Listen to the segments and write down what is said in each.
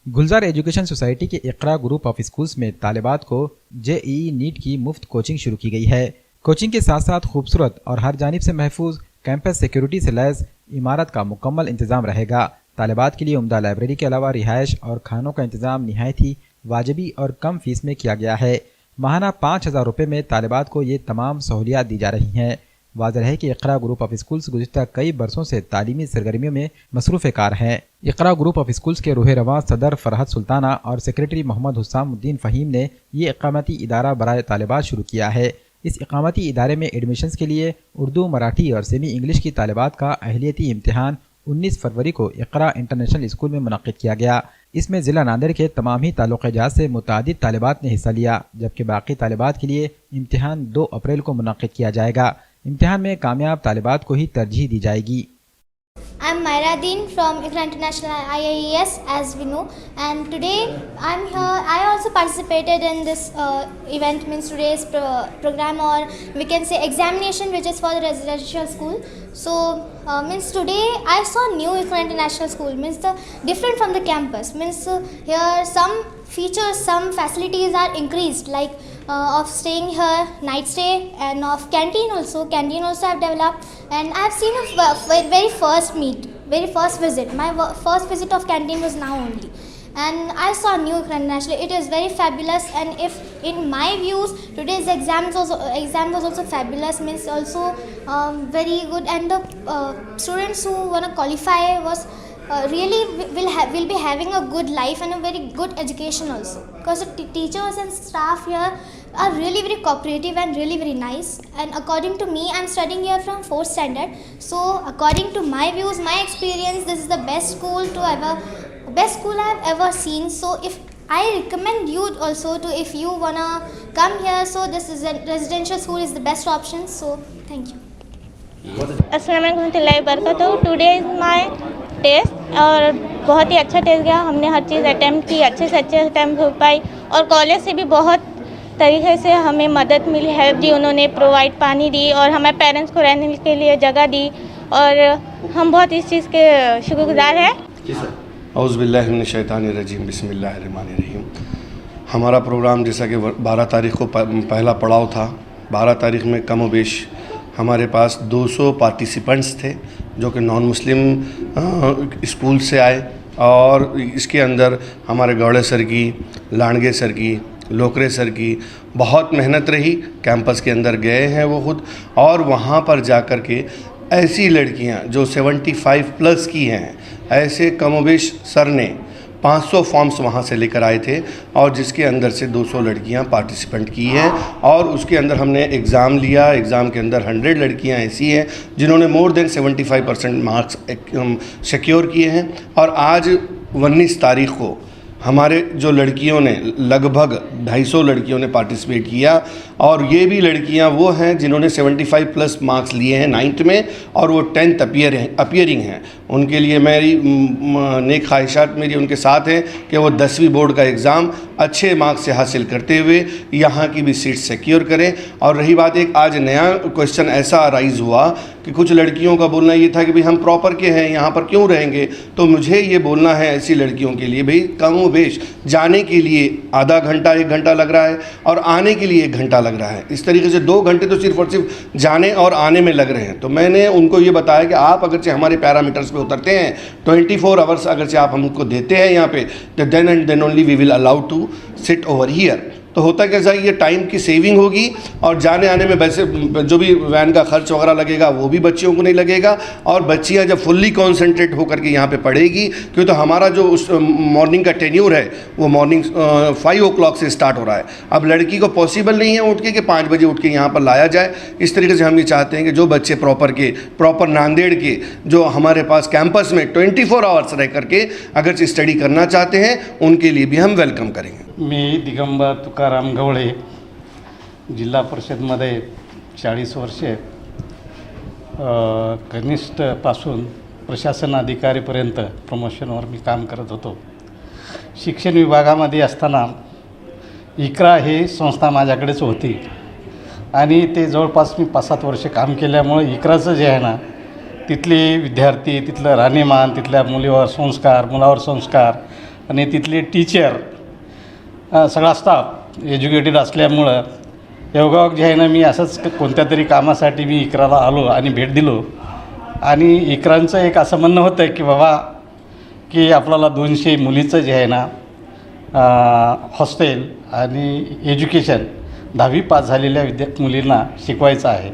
गुलजार education society के इकरा group of schools में तालिबात को जेईई नीट की मुफ्त कोचिंग शुरू की गई है। कोचिंग के साथ साथ खूबसूरत और हर जानिब से महफूज कैंपस सिक्योरिटी से लैस इमारत का मुकम्मल इंतजाम रहेगा। तालिबात के लिए उम्दा लाइब्रेरी के अलावा रिहाइश और खानों का इंतजाम निहायत ही वाजिबी और कम फीस में किया गया है। माहाना 5,000 रुपये में तालिबात को ये तमाम सहूलियात दी जा रही हैं। वाज़ेह है कि इकरा ग्रुप ऑफ स्कूल्स गुज़िश्ता कई बरसों से तालीमी सरगर्मियों में मसरूफ़ कार हैं। इकरा ग्रुप ऑफ स्कूल्स के रूह रवां सदर फरहत सुल्ताना और सेक्रेटरी मोहम्मद हुस्सामुद्दीन फ़हीम ने ये इक़ामती इदारा बराए तालिबात शुरू किया है। इस इक़ामती इदारे में एडमिशन्स के लिए उर्दू, मराठी और सेमी इंग्लिश की तालिबात का अहलियती इम्तिहान 19 फरवरी को इकरा इंटरनेशनल स्कूल में मुनक़्क़िद किया गया। इसमें ज़िला नांदेड़ के तमाम ही ताल्लुक़ात से मुतादिद तालिबात ने हिस्सा लिया, जबकि बाकी तालिबात के लिए इम्तिहान 2 अप्रैल को मुनक़्क़िद किया जाएगा। इम्तिहान में कामयाब तालिबात को ही तरजीह दी जाएगी। I'm Myradeen from Iqra International IIES, as we know, and today I'm here. I also participated in this event, means today's program, or we can say examination, which is for the residential school. So means today I saw new Iqra International School, means the different from the campus, means here some features, some facilities are increased, like of staying here, night stay, and of canteen also. Canteen also I've developed, and I've seen a very first visit. My first visit of canteen was now only, and I saw new Iqra International. It is very fabulous, and if in my views today's exam was also fabulous, means also very good, and the students who wanna qualify was really will be having a good life and a very good education also, because the teachers and staff here are really very cooperative and really very nice. And according to me, I'm studying here from 4th standard, so according to my views, my experience, this is the best school I've ever seen. So if I recommend you also to, if you wanna come here, so this is a residential school is the best option. So thank you. अस्सलाम वालेकुम। Today is my test और बहुत ही अच्छा test गया। हमने हर चीज़ attempt की, अच्छे से अच्छे अटैम्प्ट हो पाई, और कॉलेज से भी बहुत तरीके से हमें मदद मिली, हेल्प दी उन्होंने, प्रोवाइड पानी दी, और हमारे पेरेंट्स को रहने के लिए जगह दी, और हम बहुत इस चीज़ के शुक्रगुजार हैं। औज़ुबिल्लाहि मिनश्शैतानिर्रजीम, बिस्मिल्लाहिर्रहमानिर्रहीम। हमारा प्रोग्राम जैसा कि 12 तारीख़ को पहला पड़ाव था। 12 तारीख़ में कम व बेश हमारे पास 200 पार्टिसिपेंट्स थे जो कि नॉन मुस्लिम स्कूल से आए, और इसके अंदर हमारे गौड़े सर की, लांडगे सर की, लोकरे सर की बहुत मेहनत रही। कैंपस के अंदर गए हैं वो खुद, और वहाँ पर जा कर के ऐसी लड़कियाँ जो 75 प्लस की हैं, ऐसे कमोबेश सर ने 500 फॉर्म्स वहाँ से लेकर आए थे, और जिसके अंदर से 200 लड़कियाँ पार्टिसिपेंट की हैं, और उसके अंदर हमने एग्ज़ाम लिया। एग्ज़ाम के अंदर 100 लड़कियाँ ऐसी हैं जिन्होंने मोर देन 75% मार्क्स सिक्योर किए हैं। और आज 19 तारीख़ को हमारे जो लड़कियों ने, लगभग 250 लड़कियों ने पार्टिसिपेट किया, और ये भी लड़कियां वो हैं जिन्होंने 75 प्लस मार्क्स लिए हैं 9th में, और वो 10th अपीयरिंग हैं। उनके लिए मेरी नेक ख्वाहिशात मेरी उनके साथ हैं कि वो 10वीं बोर्ड का एग्ज़ाम अच्छे मार्क्स से हासिल करते हुए यहाँ की भी सीट सिक्योर करें। और रही बात, एक आज नया क्वेश्चन ऐसा राइज़ हुआ कि कुछ लड़कियों का बोलना ये था कि भाई हम प्रॉपर के हैं, यहाँ पर क्यों रहेंगे। तो मुझे ये बोलना है ऐसी लड़कियों के लिए, भाई कम व बेश जाने के लिए आधा घंटा 1 घंटा लग रहा है, और आने के लिए 1 घंटा लग रहा है। इस तरीके से 2 घंटे तो सिर्फ और सिर्फ जाने और आने में लग रहे हैं। तो मैंने उनको ये बताया कि आप अगरचे हमारे पैरामीटर्स पे उतरते हैं, 24 आवर्स अगरचे आप हमको देते हैं यहाँ पे, तो then and then only we will allow to sit over here. तो होता कैसा है, ये टाइम की सेविंग होगी, और जाने आने में वैसे जो भी वैन का खर्च वगैरह लगेगा वो भी बच्चियों को नहीं लगेगा, और बच्चियां जब फुल्ली कॉन्सेंट्रेट होकर के यहाँ पे पढ़ेगी, क्यों तो हमारा जो उस मॉर्निंग का टेन्यूर है वो मॉर्निंग 5 o'clock से स्टार्ट हो रहा है। अब लड़की को पॉसिबल नहीं है उठ के कि 5 बजे उठ के यहाँ पर लाया जाए। इस तरीके से हम ये चाहते हैं कि जो बच्चे प्रॉपर नांदेड़ के जो हमारे पास कैंपस में 24 आवर्स रह करके अगर स्टडी करना चाहते हैं, उनके लिए भी हम वेलकम करेंगे। मी दिगंबर तुकाराम गवळे, जिल्हा परिषदमध्ये 40 वर्षे कनिष्ठपासून प्रशासन अधिकारीपर्यंत प्रमोशनवर मी काम करत होतो। शिक्षण विभागामध्ये असताना इकरा ही संस्था माझ्याकडेच होती, आणि ते जवळपास मी 5-7 वर्षे काम केल्यामुळे इकराचं जे आहे ना, तिथले विद्यार्थी, तिथलं राहणीमान, तिथल्या मुलावर संस्कार आणि तिथले टीचर सगळा स्टाफ एज्युकेटेड असल्यामुळं योगायोग जे आहे ना, मी असंच कोणत्या तरी कामासाठी मी इकराला आलो आणि भेट दिलो. आणि इकरांचं एक असं म्हणणं होतं की बाबा की आपल्याला 200 मुलीचं जे आहे ना हॉस्टेल आणि एज्युकेशन 10वी पास झालेल्या मुलींना शिकवायचं आहे.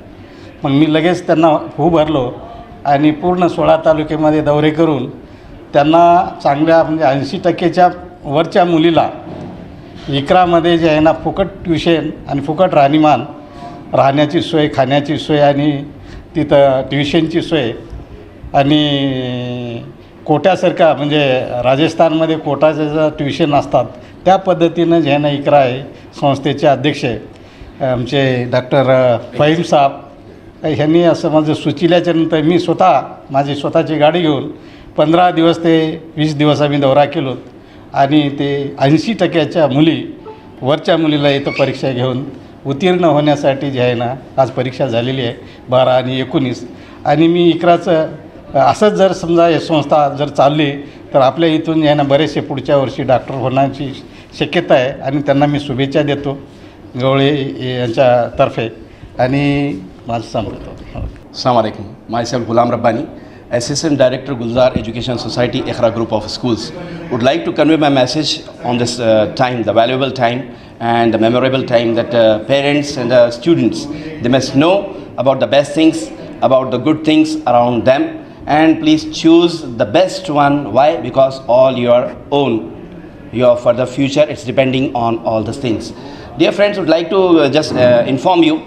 मग मी लगेच त्यांना हो भरलो आणि पूर्ण 16 तालुक्यामध्ये दौरे करून त्यांना चांगल्या म्हणजे 80% वरच्या मुलीला इकरामध्ये जे आहे ना फुकट ट्युशन आणि फुकट राहण्याची सोय, खाण्याची सोय आणि तिथं ट्युशनची सोय आणि कोट्यासारखा म्हणजे राजस्थानमध्ये कोटाचं ट्युशन असतात त्या पद्धतीनं जे आहे ना इकरा आहे संस्थेचे अध्यक्ष आमचे डॉक्टर फहीम साहेब ह्यांनी असं माझं सुचिल्याच्यानंतर मी माझी स्वतःची गाडी घेऊन 15 दिवस ते 20 दिवस आम्ही दौरा केलो आणि ते 80% मुली वरच्या मुलीला इथं परीक्षा घेऊन उत्तीर्ण होण्यासाठी जे आहे ना आज परीक्षा झालेली आहे 12 आणि 19. आणि मी इकराचं असंच जर समजा हे संस्था जर चालली तर आपल्या इथून जे आहे ना बरेचसे पुढच्या वर्षी डॉक्टर होण्याची शक्यता आहे आणि त्यांना मी शुभेच्छा देतो गवळे यांच्यातर्फे आणि माझं सांगतो. Assalamu alaikum. Myself Ghulam Rabbani, Assistant Director Gulzar Education Society Iqra Group of Schools. Would like to convey my message on this time, the valuable time and the memorable time that parents and students, they must know about the best things, about the good things around them, and please choose the best one. Why? Because all your own, your further future, it's depending on all these things. Dear friends, would like to just inform you,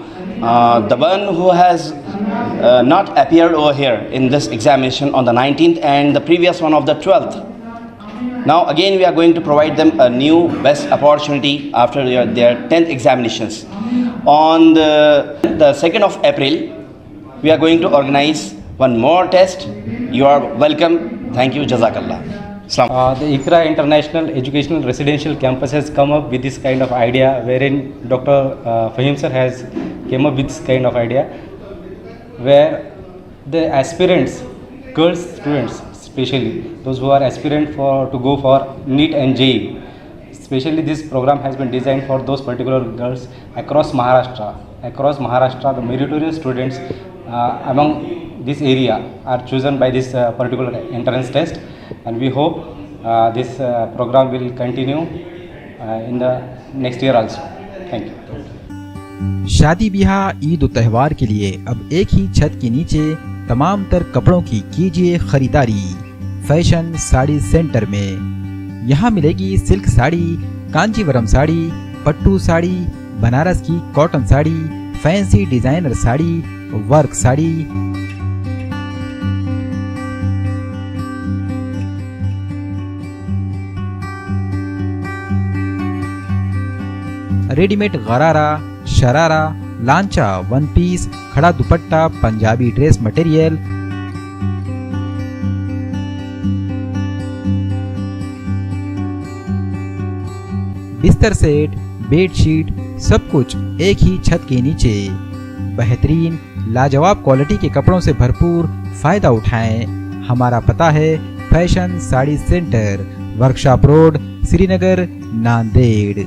the one who has not appeared over here in this examination on the 19th and the previous one of the 12th. Now again we are going to provide them a new best opportunity after their 10th examinations. On the 2nd of April, we are going to organize one more test. You are welcome. Thank you. Jazakallah. The ICRA International Educational Residential Campus has come up with this kind of idea, wherein Dr. Fahim sir has came up with this kind of idea, where the aspirants, girls students especially, those who are aspirant to go for NEET and JEE, especially this program has been designed for those particular girls across Maharashtra. Across Maharashtra, the meritorious students among this area are chosen by this particular entrance test, and we hope this program will continue in the next year also. Thank you. शादी ब्याह ईद और त्योहार के लिए अब एक ही छत के नीचे तमाम तर कपड़ों की कीजिए खरीदारी फैशन साड़ी सेंटर में। यहाँ मिलेगी सिल्क साड़ी, कांजीवरम साड़ी, पट्टू साड़ी, बनारस की cotton sari, fancy designer sari, work sari, readymade गरारा, शरारा, लांचा, वन पीस, खड़ा दुपट्टा, पंजाबी ड्रेस मटेरियल, बिस्तर सेट, बेडशीट, सब कुछ एक ही छत के नीचे। बेहतरीन लाजवाब क्वालिटी के कपड़ों से भरपूर फायदा उठाएं। हमारा पता है fashion sari centre, workshop road, Srinagar, Nanded.